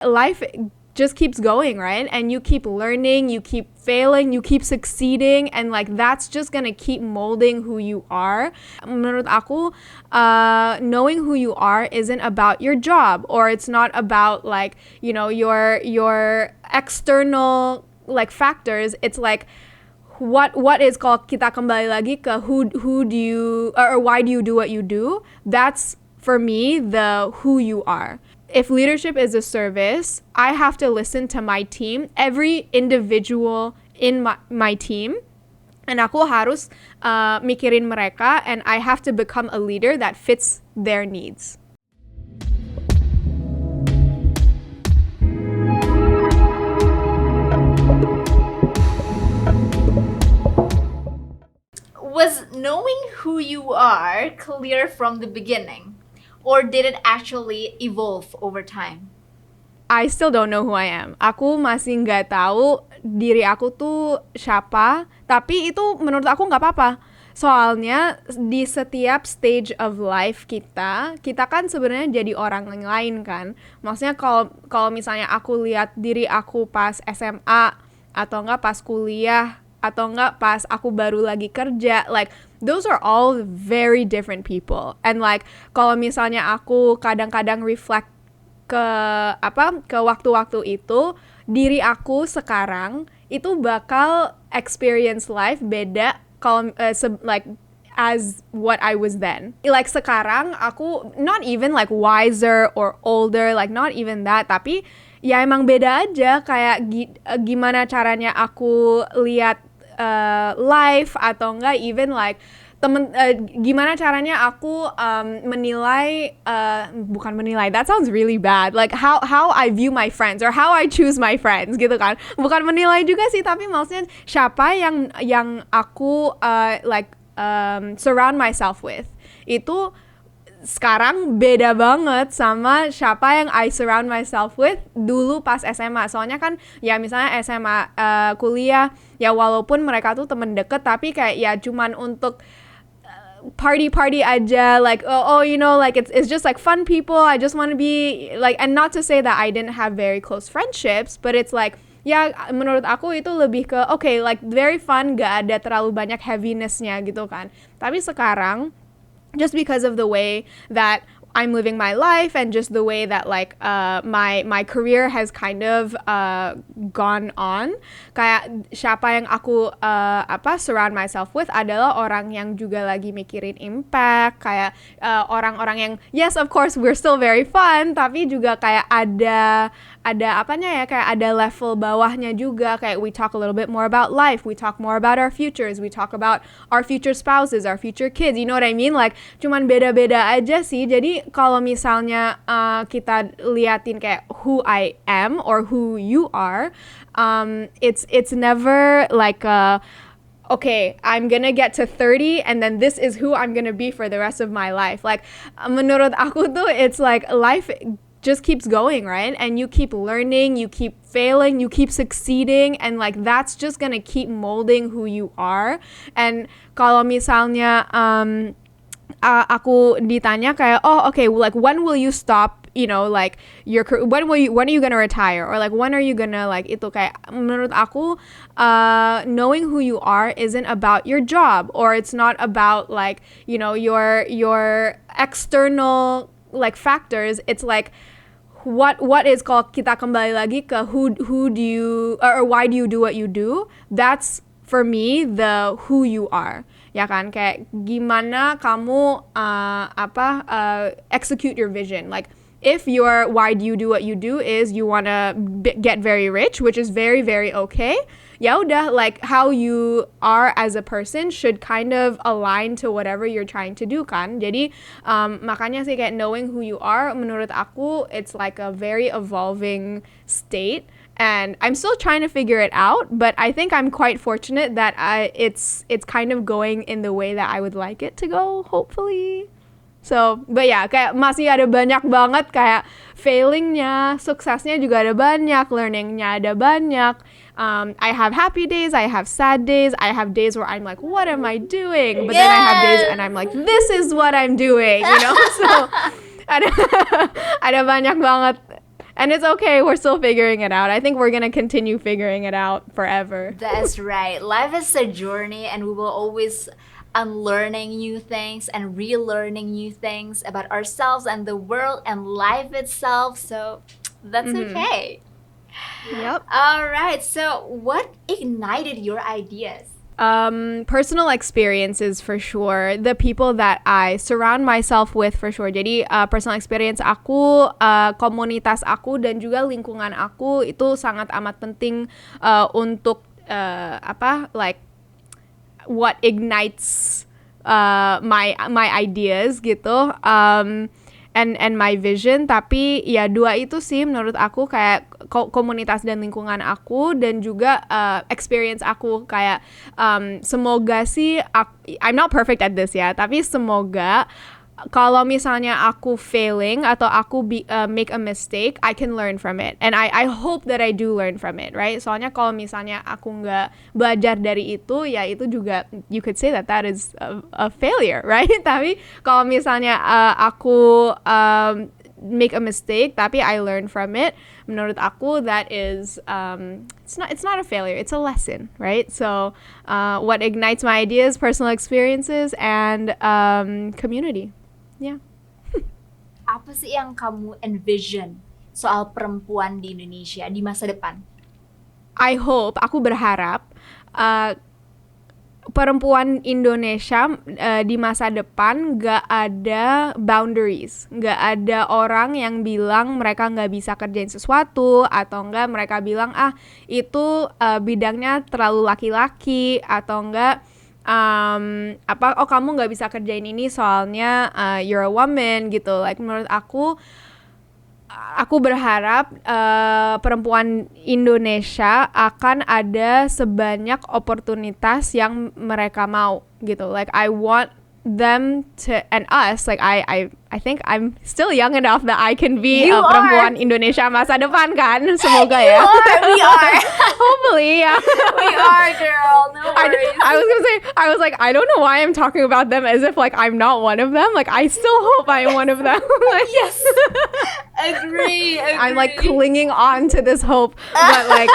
life just keeps going, right? And you keep learning, you keep failing, you keep succeeding, and like that's just gonna keep molding who you are. Menurut aku, knowing who you are isn't about your job, or it's not about like, you know, your external like factors. It's like what is called, kita kembali lagi ke who do you, or why do you do what you do. That's for me the who you are. If leadership is a service, I have to listen to my team, every individual in my team, and aku harus mikirin mereka, and I have to become a leader that fits their needs. Was knowing who you are clear from the beginning? Or did it actually evolve over time? I still don't know who I am. Aku masih nggak tahu diri aku tuh siapa. Tapi itu menurut aku nggak apa-apa. Soalnya di setiap stage of life kita kan sebenarnya jadi orang yang lain kan. Maksudnya kalau misalnya aku lihat diri aku pas SMA atau nggak pas kuliah atau nggak pas aku baru lagi kerja, like those are all very different people. And like kalau misalnya aku kadang-kadang reflect ke waktu-waktu itu, diri aku sekarang itu bakal experience life beda kalau like as what I was then. Like sekarang aku not even like wiser or older, like not even that, tapi ya emang beda aja, kayak gimana caranya aku lihat life, atau enggak even like gimana caranya aku bukan menilai, that sounds really bad, like how I view my friends or how I choose my friends gitu kan. Bukan menilai juga sih, tapi maksudnya siapa yang aku surround myself with. Itu sekarang beda banget sama siapa yang I surround myself with dulu pas SMA. Soalnya kan ya misalnya SMA, kuliah, ya walaupun mereka tuh temen deket, tapi kayak ya cuman untuk party aja, like oh you know, like it's just like fun people. I just want to be like, and not to say that I didn't have very close friendships, but it's like ya menurut aku itu lebih ke okay, like very fun, gak ada terlalu banyak heaviness-nya gitu kan. Tapi sekarang, just because of the way that I'm living my life and just the way that like my career has kind of gone on, kayak siapa yang aku surround myself with adalah orang yang juga lagi mikirin impact, kayak orang-orang yang yes of course we're still very fun, tapi juga kayak ada apanya ya, kayak ada level bawahnya juga, kayak we talk a little bit more about life, we talk more about our futures, we talk about our future spouses, our future kids, you know what I mean, like cuman beda-beda aja sih. Jadi kalau misalnya kita liatin kayak who I am or who you are, it's never like okay, I'm gonna get to 30 and then this is who I'm gonna be for the rest of my life. Like menurut aku tuh it's like life just keeps going, right? And you keep learning, you keep failing, you keep succeeding, and like that's just gonna keep molding who you are. And kalau misalnya aku ditanya kayak okay, like when will you stop, you know, like when are you gonna retire, or like when are you gonna like itu, kayak menurut aku knowing who you are isn't about your job, or it's not about like, you know, your external like factors. It's like what is called, kita kembali lagi ke who do you, or why do you do what you do. That's for me the who you are, ya kan, kayak gimana kamu execute your vision. Like if your why do you do what you do is you want to get very rich, which is very very okay, ya udah, like how you are as a person should kind of align to whatever you're trying to do kan. Jadi makanya sih kayak knowing who you are, menurut aku it's like a very evolving state. And I'm still trying to figure it out, but I think I'm quite fortunate that it's kind of going in the way that I would like it to go, hopefully. So, but yeah, kayak masih ada banyak banget, kayak failingnya, suksesnya juga ada banyak, learningnya ada banyak. I have happy days, I have sad days, I have days where I'm like, what am I doing? But then I have days and I'm like, this is what I'm doing, you know? So, ada banyak banget. And it's okay, we're still figuring it out. I think we're gonna continue figuring it out forever. That's right. Life is a journey, and we will always unlearning new things and relearning new things about ourselves and the world and life itself. So that's okay. Yep. All right. So what ignited your ideas? Personal experiences for sure. The people that I surround myself with for sure. Jadi personal experience aku, komunitas aku, dan juga lingkungan aku itu sangat amat penting untuk like what ignites my ideas gitu. And my vision. Tapi ya dua itu sih menurut aku, kayak komunitas dan lingkungan aku, dan juga experience aku. Kayak semoga sih I'm not perfect at this ya, tapi semoga kalau misalnya aku failing atau aku make a mistake, I can learn from it. And I hope that I do learn from it, right? Soalnya kalau misalnya aku nggak belajar dari itu, ya itu juga, you could say that is a failure, right? Tapi kalau misalnya aku make a mistake, tapi I learn from it, menurut aku that is, it's not a failure, it's a lesson, right? So what ignites my ideas, personal experiences, and community. Yeah. Apa sih yang kamu envision soal perempuan di Indonesia di masa depan? Aku berharap perempuan Indonesia di masa depan gak ada boundaries, gak ada orang yang bilang mereka gak bisa kerjain sesuatu, atau enggak mereka bilang itu bidangnya terlalu laki-laki, atau enggak kamu nggak bisa kerjain ini soalnya you're a woman gitu. Like menurut aku berharap perempuan Indonesia akan ada sebanyak oportunitas yang mereka mau gitu. Like I want them to, and us, like I think I'm still young enough that I can be a perempuan Indonesia masa depan kan, semoga ya. We are. Hopefully, yeah. We are, girl. No worries. I was like, I don't know why I'm talking about them as if like I'm not one of them. Like I still hope I am one of them. Like, yes. Agree. I'm like clinging on to this hope, but like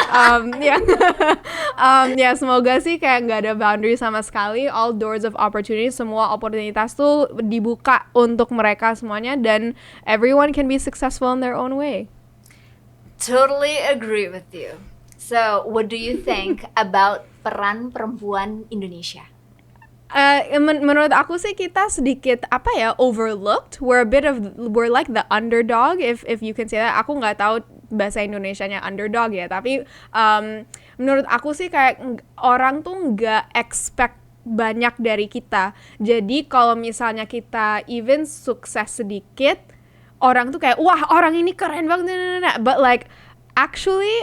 yeah, semoga sih kayak nggak ada boundary sama sekali. All doors of opportunity, semua oportunitas tuh dibuka untuk mereka semuanya, dan everyone can be successful in their own way. Totally agree with you. So, what do you think about peran perempuan Indonesia? Menurut aku sih kita sedikit overlooked. We're like the underdog, if you can say that. Aku nggak tahu bahasa Indonesianya underdog ya, tapi menurut aku sih kayak orang tuh nggak expect banyak dari kita. Jadi kalau misalnya kita even sukses sedikit, orang tuh kayak wah orang ini keren banget. But like actually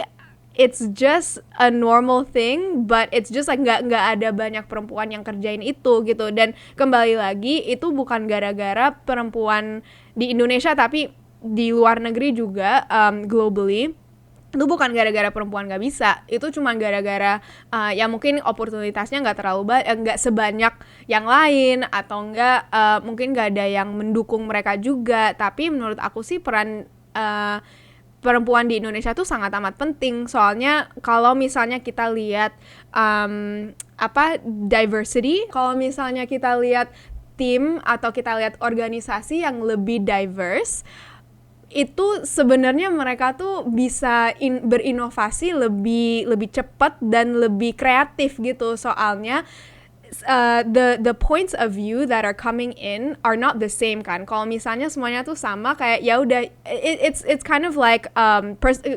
it's just a normal thing, but it's just like nggak ada banyak perempuan yang kerjain itu gitu. Dan kembali lagi itu bukan gara-gara perempuan di Indonesia, tapi di luar negeri juga, globally itu bukan gara-gara perempuan nggak bisa, itu cuma gara-gara ya mungkin oportunitasnya nggak nggak sebanyak yang lain, atau mungkin nggak ada yang mendukung mereka juga. Tapi menurut aku sih peran perempuan di Indonesia tuh sangat amat penting. Soalnya kalau misalnya kita lihat diversity, kalau misalnya kita lihat tim atau kita lihat organisasi yang lebih diverse, itu sebenarnya mereka tuh bisa berinovasi lebih cepat dan lebih kreatif gitu. Soalnya the points of view that are coming in are not the same kan. Kalau misalnya semuanya tuh sama, kayak ya udah it's kind of like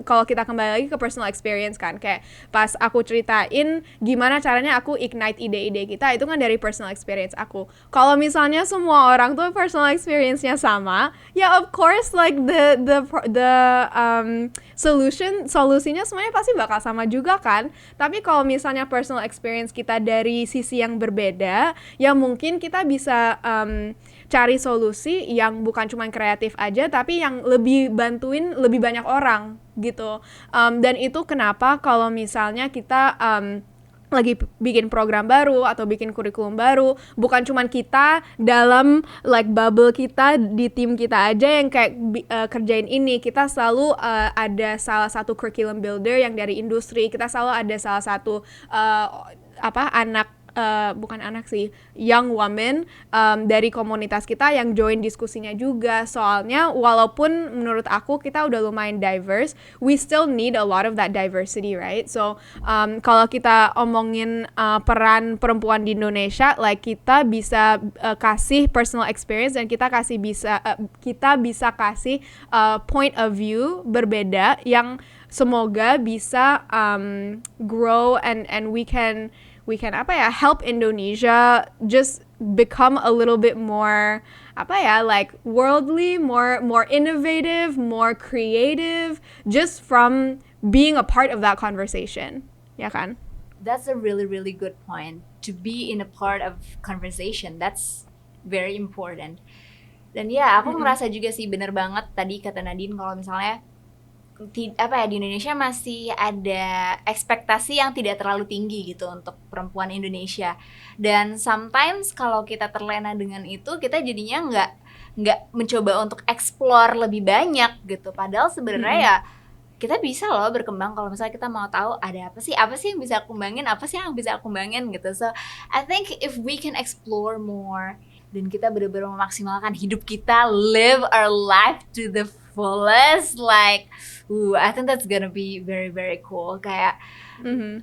kalau kita kembali lagi ke personal experience kan, kayak pas aku ceritain gimana caranya aku ignite ide-ide kita, itu kan dari personal experience aku. Kalau misalnya semua orang tuh personal experience-nya sama, ya of course like the solusinya semuanya pasti bakal sama juga kan. Tapi kalau misalnya personal experience kita dari sisi yang berbeda, ya mungkin kita bisa cari solusi yang bukan cuma kreatif aja, tapi yang lebih bantuin lebih banyak orang gitu. Dan itu kenapa kalau misalnya kita lagi bikin program baru atau bikin kurikulum baru, bukan cuman kita dalam like bubble kita di tim kita aja yang kayak kerjain ini. Kita selalu ada salah satu curriculum builder yang dari industri, kita selalu ada salah satu bukan anak sih, young woman dari komunitas kita yang join diskusinya juga. Soalnya walaupun menurut aku kita udah lumayan diverse, we still need a lot of that diversity, right? So kalau kita omongin peran perempuan di Indonesia, like kita bisa kasih personal experience dan kita bisa kasih point of view berbeda yang semoga bisa grow and we can help Indonesia just become a little bit more like worldly, more innovative, more creative, just from being a part of that conversation. Ya kan? That's a really, really good point. To be in a part of conversation, that's very important. Dan ya, aku ngerasa juga sih bener banget tadi kata Nadine kalau misalnya di Indonesia masih ada ekspektasi yang tidak terlalu tinggi gitu untuk perempuan Indonesia. Dan sometimes kalau kita terlena dengan itu, kita jadinya nggak mencoba untuk explore lebih banyak gitu. Padahal sebenarnya ya kita bisa loh berkembang kalau misalnya kita mau tahu ada apa sih yang bisa aku kembangin, gitu. So I think if we can explore more dan kita benar-benar memaksimalkan hidup kita, live our life to the fullest, like I think that's gonna be very, very cool. Kayak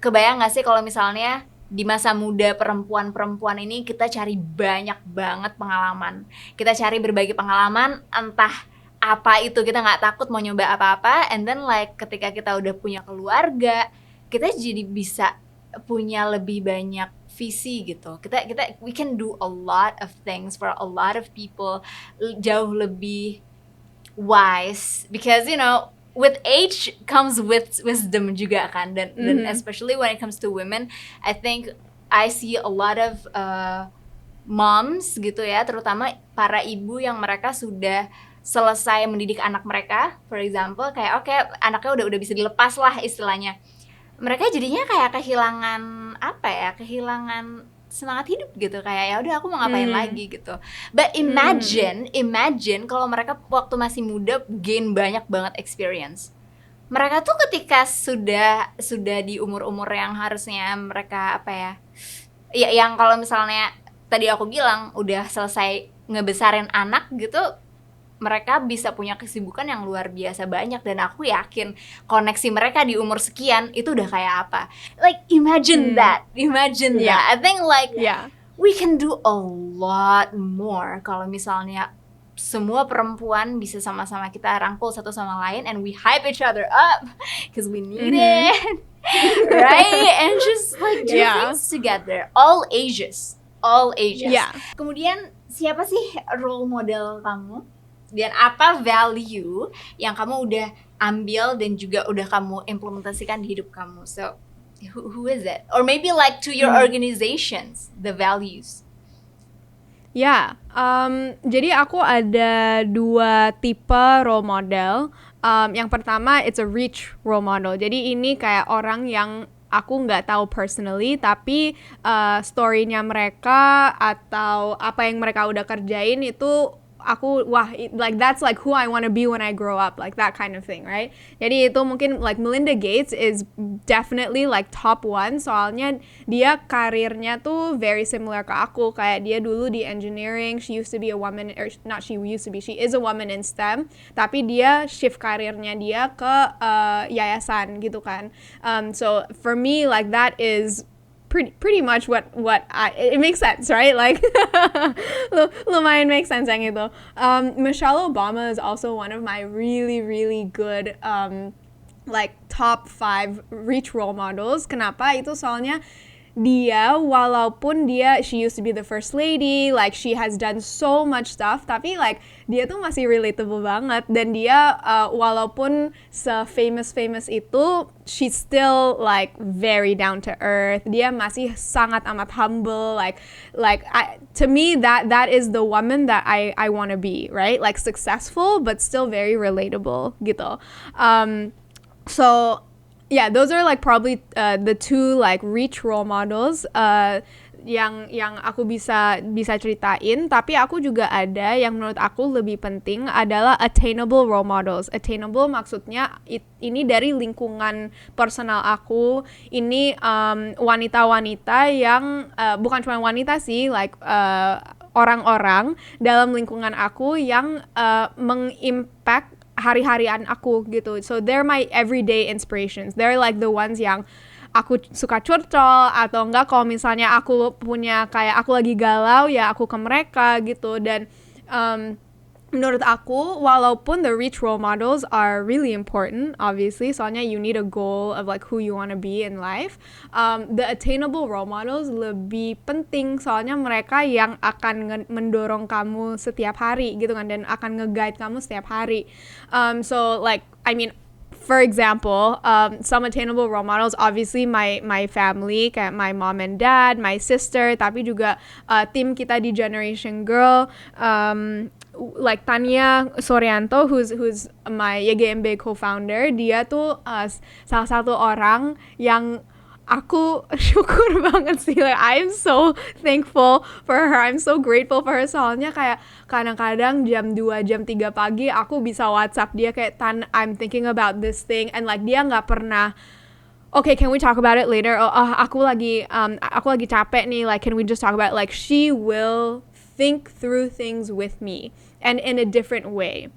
kebayang gak sih kalau misalnya di masa muda perempuan ini kita cari banyak banget pengalaman, kita cari berbagi pengalaman, entah apa itu, kita nggak takut mau nyoba apa-apa, and then like ketika kita udah punya keluarga, kita jadi bisa punya lebih banyak visi gitu. Kita we can do a lot of things for a lot of people, jauh lebih wise, because you know with age comes with wisdom juga kan, dan especially when it comes to women, I think I see a lot of moms gitu ya, terutama para ibu yang mereka sudah selesai mendidik anak mereka, for example, kayak oke, anaknya udah bisa dilepas lah istilahnya. Mereka jadinya kayak kehilangan semangat hidup gitu, kayak ya udah aku mau ngapain lagi gitu. But imagine kalau mereka waktu masih muda gain banyak banget experience. Mereka tuh ketika sudah di umur-umur yang harusnya mereka yang kalau misalnya tadi aku bilang udah selesai ngebesarin anak gitu, mereka bisa punya kesibukan yang luar biasa banyak, dan aku yakin koneksi mereka di umur sekian itu udah kayak apa. Like imagine that. I think like we can do a lot more kalau misalnya semua perempuan bisa sama-sama kita rangkul satu sama lain, and we hype each other up because we need it. Right? And just like do things together. All ages. Kemudian siapa sih role model kamu? Dan apa value yang kamu udah ambil dan juga udah kamu implementasikan di hidup kamu? So, who is it? Or maybe like to your organizations, the values. Jadi aku ada 2 tipe role model. Yang pertama, it's a rich role model. Jadi ini kayak orang yang aku nggak tahu personally, tapi story-nya mereka atau apa yang mereka udah kerjain itu like that's like who I want to be when I grow up, like that kind of thing, right? Jadi itu mungkin like Melinda Gates is definitely like top 1, soalnya dia karirnya tuh very similar ke aku. Kayak dia dulu di engineering, she used to be a woman, or not she used to be, she is a woman in STEM, tapi dia shift karirnya dia ke yayasan gitu kan. So for me like that is pretty much what it makes sense, right? Like lumayan makes sense yang itu. Michelle Obama is also one of my really, really good like top 5 rich role models. Kenapa? Itu soalnya dia, walaupun she used to be the first lady, like she has done so much stuff, tapi like dia tuh masih relatable banget, dan dia walaupun se-famous itu, she's still like very down to earth. Dia masih sangat amat humble, to me that is the woman that I want to be, right? Like successful but still very relatable gitu. So yeah, those are like probably the two like reach role models yang aku bisa ceritain. Tapi aku juga ada yang menurut aku lebih penting adalah attainable role models. Attainable maksudnya ini dari lingkungan personal aku. Ini wanita-wanita yang bukan cuma wanita sih, like orang-orang dalam lingkungan aku yang mengimpact hari-harian aku gitu. So they're my everyday inspirations. They're like the ones yang aku suka curcol, atau enggak kalau misalnya aku punya kayak aku lagi galau ya aku ke mereka gitu. Dan menurut aku, walaupun the rich role models are really important, obviously, soalnya you need a goal of like who you want to be in life, the attainable role models lebih penting, soalnya mereka yang akan mendorong kamu setiap hari gitu kan, dan akan nge-guide kamu setiap hari. So like, I mean, for example, some attainable role models, obviously my family, kayak my mom and dad, my sister, tapi juga tim kita di Generation Girl, like Tanya Soryanto, who's my YGMB co-founder. Dia tuh salah satu orang yang aku syukur banget sih, like I'm so thankful for her, I'm so grateful for her. Soalnya kayak kadang-kadang jam 2, jam 3 pagi aku bisa WhatsApp dia kayak, Tan, I'm thinking about this thing, and like dia nggak pernah, okay, can we talk about it later? Aku lagi capek nih, like can we just talk about it? Like she will think through things with me and in a different way.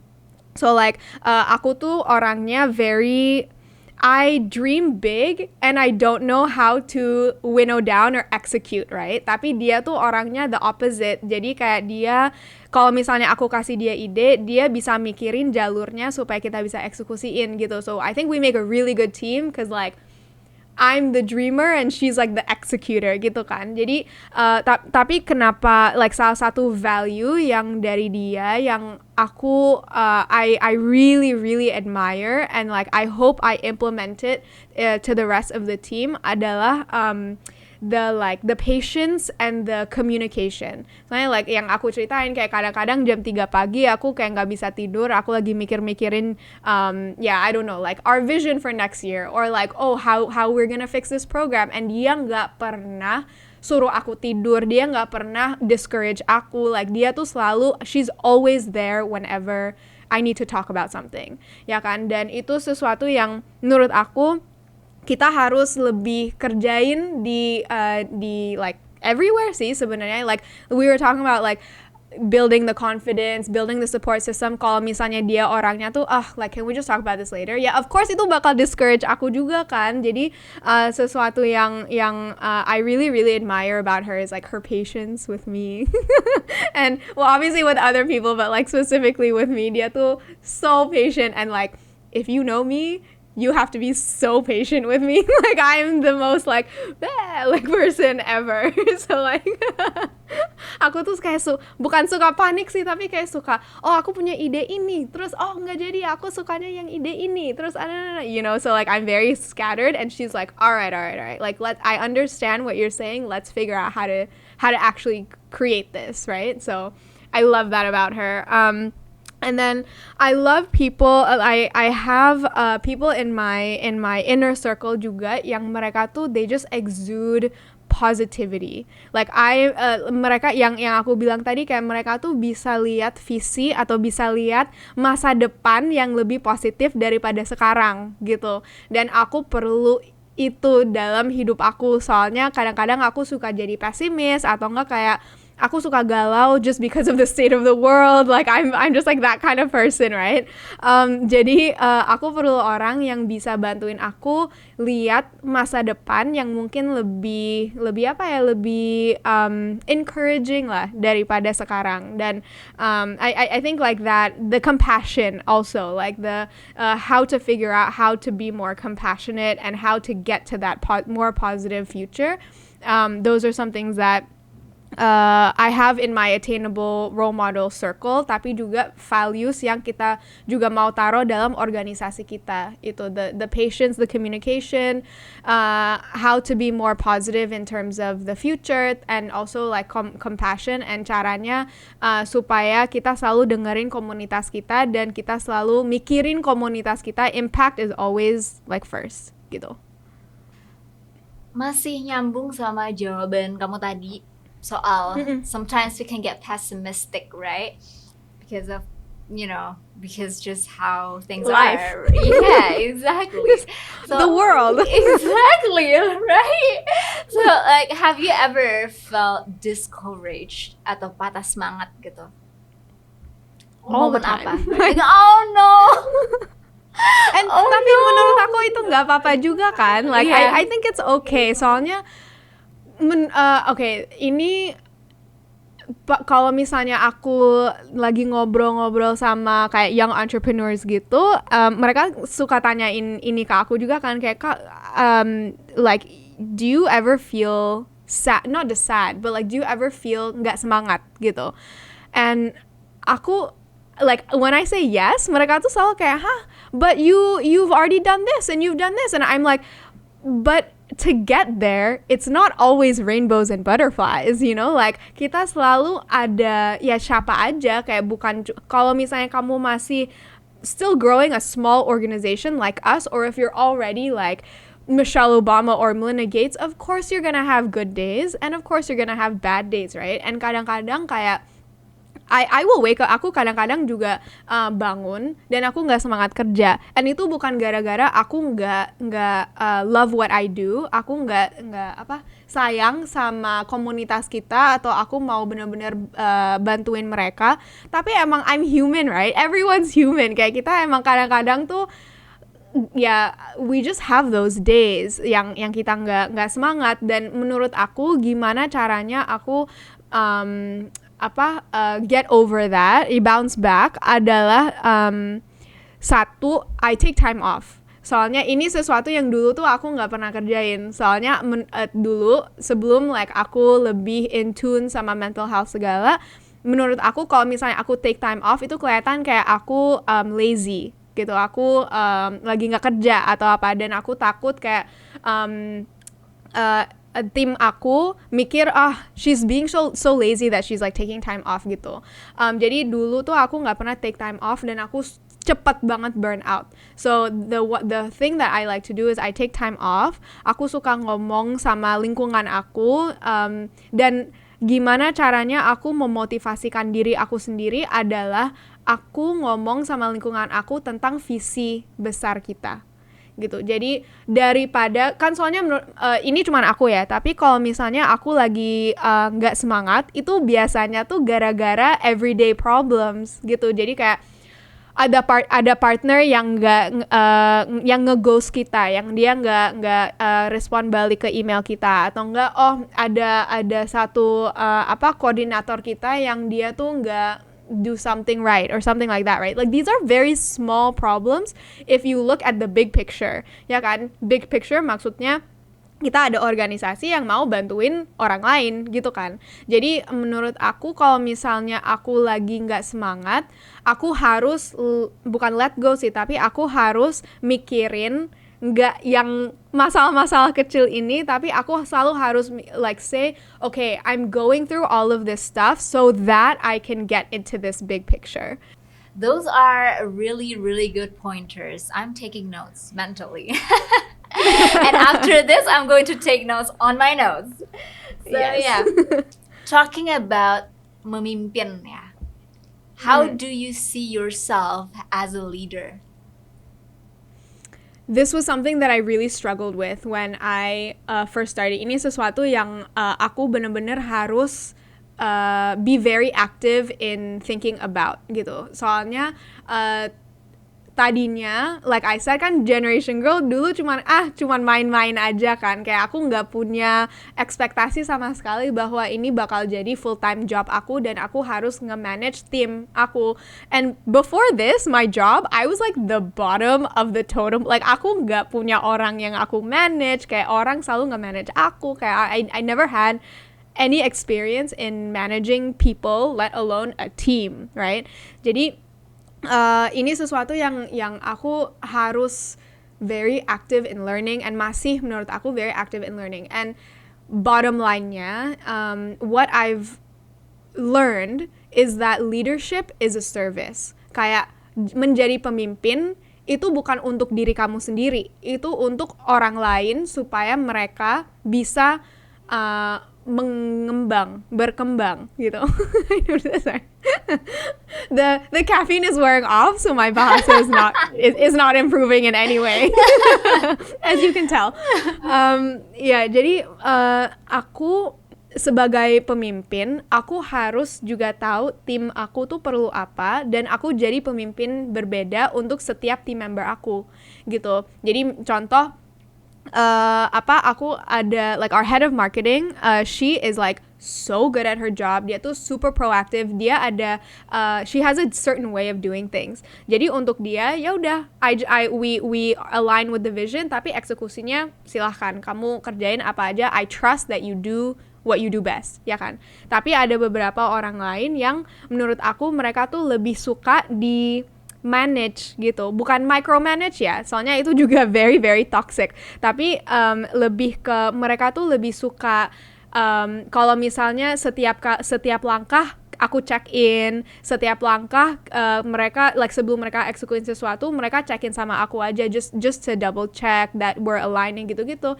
So like aku tuh orangnya very, I dream big and I don't know how to winnow down or execute, right? Tapi dia tuh orangnya the opposite. Jadi kayak dia, kalau misalnya aku kasih dia ide, dia bisa mikirin jalurnya supaya kita bisa eksekusiin gitu. So I think we make a really good team, cause like I'm the dreamer and she's like the executor gitu kan. Jadi tapi kenapa like salah satu value yang dari dia yang aku I really really admire and like I hope I implement it to the rest of the team adalah the patience and the communication. Soalnya like yang aku ceritain kayak kadang-kadang jam 3 pagi aku kayak nggak bisa tidur, aku lagi mikir-mikirin I don't know, like our vision for next year, or like how we're gonna fix this program, and dia nggak pernah suruh aku tidur, dia nggak pernah discourage aku, like dia tuh selalu, she's always there whenever I need to talk about something, ya kan. Dan itu sesuatu yang menurut aku kita harus lebih kerjain di like everywhere sih sebenarnya. Like we were talking about like building the confidence, building the support system. Kalau misalnya dia orangnya tuh like can we just talk about this later? Ya of course itu bakal discourage aku juga kan. Jadi sesuatu yang I really really admire about her is like her patience with me. And well obviously with other people, but like specifically with me, dia tuh so patient, and like if you know me, you have to be so patient with me. Like I'm the most like person ever. So like aku tuh kayak bukan suka panik sih, tapi kayak suka, aku punya ide ini, terus nggak jadi, aku sukanya yang ide ini, terus you know. So like I'm very scattered, and she's like, all right, like I understand what you're saying, let's figure out how to actually create this, right? So I love that about her. And then I love people. I have people in my inner circle juga yang mereka tuh they just exude positivity. Like mereka yang aku bilang tadi, kayak mereka tuh bisa lihat visi atau bisa lihat masa depan yang lebih positif daripada sekarang gitu. Dan aku perlu itu dalam hidup aku, soalnya kadang-kadang aku suka jadi pesimis atau enggak kayak aku suka galau just because of the state of the world. Like I'm just like that kind of person, right? Jadi aku perlu orang yang bisa bantuin aku lihat masa depan yang mungkin lebih encouraging lah daripada sekarang. Dan I think like that, the compassion also, like the how to figure out how to be more compassionate and how to get to that more positive future. Those are some things that I have in my attainable role model circle, tapi juga values yang kita juga mau taruh dalam organisasi kita. Itu the patience, the communication, how to be more positive in terms of the future, and also like compassion, and caranya supaya kita selalu dengerin komunitas kita dan kita selalu mikirin komunitas kita. Impact is always like first. gitu. Masih nyambung sama jawaban kamu tadi soal sometimes we can get pessimistic, right? Because of, because just how things Life. are. Yeah, exactly. So, The world. Exactly, right? So, like, have you ever felt discouraged atau patah semangat gitu? All the Momen time. apa? Oh no. Tapi menurut aku itu nggak apa-apa juga kan. Like Yeah. I think it's okay. Soalnya ini kalau misalnya aku lagi ngobrol-ngobrol sama kayak young entrepreneurs gitu, mereka suka tanyain ini ke aku juga kan, kayak Kak, like do you ever feel sad, not the sad, but like do you ever feel nggak semangat gitu. And aku like when I say yes, mereka tuh selalu kayak, but you've already done this and you've done this, and I'm like, but to get there, it's not always rainbows and butterflies, like kita selalu ada ya siapa aja, kayak bukan kalau misalnya kamu masih still growing a small organization like us, or if you're already like Michelle Obama or Melinda Gates, of course you're gonna have good days and of course you're gonna have bad days, right? And kadang-kadang kayak I will wake up, aku kadang-kadang juga bangun dan aku nggak semangat kerja, and itu bukan gara-gara aku nggak love what I do, aku nggak sayang sama komunitas kita, atau aku mau benar-benar bantuin mereka, tapi emang I'm human, right? Everyone's human, kayak kita emang kadang-kadang tuh we just have those days yang kita nggak semangat. Dan menurut aku gimana caranya aku get over that, bounce back adalah satu, I take time off. Soalnya ini sesuatu yang dulu tuh aku nggak pernah kerjain. Soalnya dulu sebelum like aku lebih in tune sama mental health segala, menurut aku kalau misalnya aku take time off itu kelihatan kayak aku lazy gitu. Aku lagi nggak kerja atau apa, dan aku takut kayak tim aku mikir she's being so lazy that she's like taking time off gitu. Jadi dulu tuh aku nggak pernah take time off dan aku cepet banget burn out. So the thing that I like to do is I take time off. Aku suka ngomong sama lingkungan aku, dan gimana caranya aku memotivasikan diri aku sendiri adalah aku ngomong sama lingkungan aku tentang visi besar kita gitu. Jadi daripada kan soalnya ini cuman aku ya, tapi kalau misalnya aku lagi nggak semangat, itu biasanya tuh gara-gara everyday problems gitu. Jadi kayak ada partner yang yang nge-ghost kita, yang dia nggak respon balik ke email kita, atau enggak ada satu koordinator kita yang dia tuh nggak do something right or something like that, right? Like these are very small problems if you look at the big picture, ya kan? Big picture maksudnya kita ada organisasi yang mau bantuin orang lain gitu kan. Jadi menurut aku kalau misalnya aku lagi nggak semangat, aku harus bukan let go sih, tapi aku harus mikirin nggak yang masalah-masalah kecil ini, tapi aku selalu harus like say, okay, I'm going through all of this stuff so that I can get into this big picture. Those are really, really good pointers. I'm taking notes mentally. And after this, I'm going to take notes on my notes. So yeah, talking about memimpin ya. How do you see yourself as a leader? This was something that I really struggled with when I first started. Ini sesuatu yang aku benar-benar harus be very active in thinking about gitu. Soalnya tadinya, like I said kan, generation girl dulu cuman main-main aja kan, kayak aku nggak punya ekspektasi sama sekali bahwa ini bakal jadi full time job aku dan aku harus nge-manage tim aku. And before this, my job, I was like the bottom of the totem. Like aku nggak punya orang yang aku manage, kayak orang selalu nge-manage aku, kayak I never had any experience in managing people, let alone a team, right? Jadi ini sesuatu yang aku harus very active in learning, and masih menurut aku very active in learning. And bottom line-nya, what I've learned is that leadership is a service. Kayak menjadi pemimpin itu bukan untuk diri kamu sendiri, itu untuk orang lain supaya mereka bisa berkembang gitu. The caffeine is wearing off, so my bahasa is not improving in any way, as you can tell. Jadi aku sebagai pemimpin, aku harus juga tahu tim aku tuh perlu apa, dan aku jadi pemimpin berbeda untuk setiap team member aku gitu. Jadi contoh, aku ada like our head of marketing, she is like so good at her job. Dia tuh super proactive. Dia ada she has a certain way of doing things. Jadi untuk dia ya udah, we align with the vision, tapi eksekusinya silahkan kamu kerjain apa aja. I trust that you do what you do best, ya kan? Tapi ada beberapa orang lain yang menurut aku mereka tuh lebih suka di manage gitu, bukan micromanage ya, soalnya itu juga very very toxic. Tapi lebih ke mereka tuh lebih suka kalau misalnya setiap langkah aku check in, setiap langkah mereka like sebelum mereka eksekusi sesuatu, mereka check in sama aku aja, just to double check that we're aligning gitu-gitu.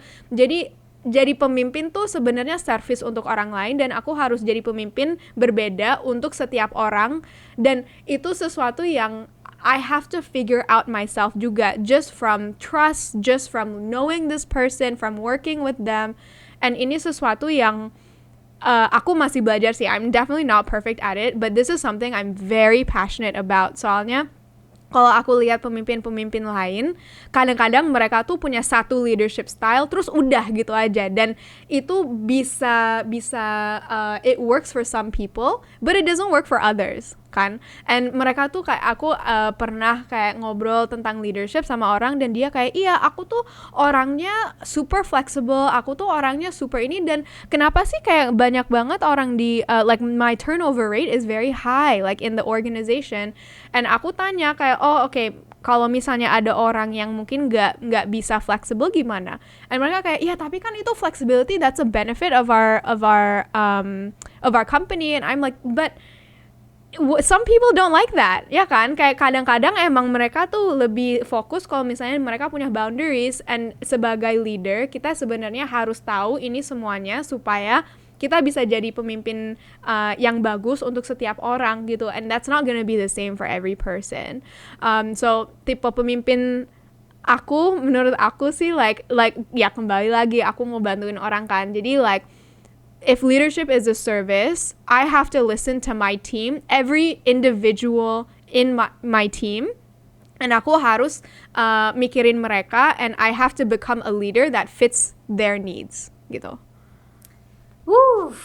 Jadi pemimpin tuh sebenarnya service untuk orang lain, dan aku harus jadi pemimpin berbeda untuk setiap orang, dan itu sesuatu yang I have to figure out myself juga, just from trust, just from knowing this person, from working with them. And ini sesuatu yang aku masih belajar sih. I'm definitely not perfect at it, but this is something I'm very passionate about. Soalnya kalau aku lihat pemimpin-pemimpin lain, kadang-kadang mereka tuh punya satu leadership style, terus udah gitu aja. Dan itu bisa it works for some people, but it doesn't work for others, kan? And mereka tuh kayak, aku pernah kayak ngobrol tentang leadership sama orang, dan dia kayak, iya aku tuh orangnya super flexible, aku tuh orangnya super ini, dan kenapa sih kayak banyak banget orang di, like my turnover rate is very high, like in the organization. And aku tanya kayak, okay, kalau misalnya ada orang yang mungkin nggak bisa flexible gimana? And mereka kayak, iya tapi kan itu flexibility, that's a benefit of our company. And I'm like, but some people don't like that, ya kan? Kayak kadang-kadang emang mereka tuh lebih fokus kalau misalnya mereka punya boundaries. And sebagai leader, kita sebenarnya harus tahu ini semuanya supaya kita bisa jadi pemimpin yang bagus untuk setiap orang gitu. And that's not gonna be the same for every person. So tipe pemimpin aku, menurut aku sih like ya kembali lagi, aku mau bantuin orang kan. Jadi like, if leadership is a service, I have to listen to my team, every individual in my team, and aku harus mikirin mereka, and I have to become a leader that fits their needs gitu. Woo!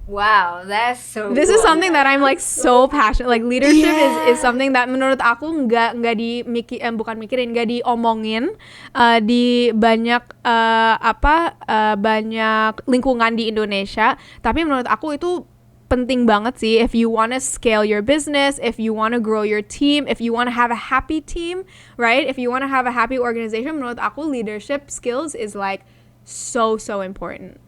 Wow, that's so This cool. is something that I'm like so passionate. Like leadership is something that menurut aku nggak diomongin di banyak banyak lingkungan di Indonesia. Tapi menurut aku itu penting banget sih. If you want to scale your business, if you want to grow your team, if you want to have a happy team, right? If you want to have a happy organization, menurut aku leadership skills is like so important.